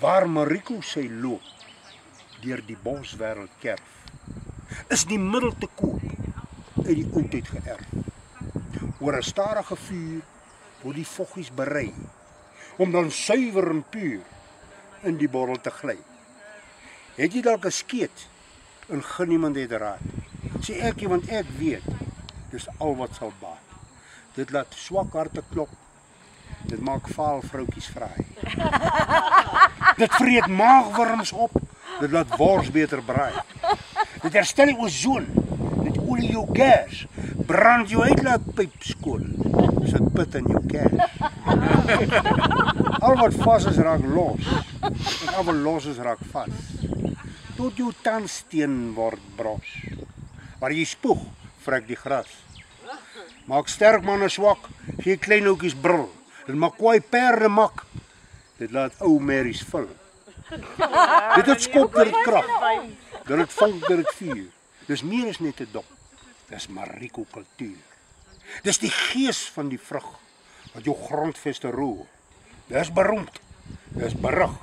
Waar Mariko sy loop, deur die boswêreld kerf, is die middel te koop, uit die oudheid geërf. Oor 'n stadige vuur word die voggies berei, om dan suiwer en puur in die bottel te gly. Het jy dalk 'n skeet en gun niemand het raad? Sê ek nie, want ek weet, dis al wat sal baat. Dit laat swak harte klop, dit maak vaal vroutjies vraai. Dit vreet maagwurms op, dit laat wors beter braai. Dit herstel die ozon, dit olie jou gas, brand jou uitlaatpyp skoon, sit pit in jou cash. Al wat vas is raak los, en al wat los is raak vas. Tot jou tandsteen word bros. Waar jy spoeg, vrek die gras. Maak sterk manne swak, gee klein ouetjies brul. Dit maak kwaai perde mak. Dit laat ou merries vul. Dit het skop dat dit krag. Dat dit vang, dat dit vuur. Dis meer as net 'n dop. Dis Mariko kultuur. Dis die gees van die vrug wat jou grondveste roer. Dis beroemd. Dis berug.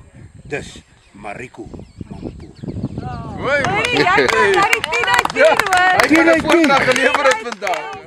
Dis Mariko Mampoer. Hoi, jy het 10 uit 10 hoor. Hy het 'n voordrag gelewer vandag.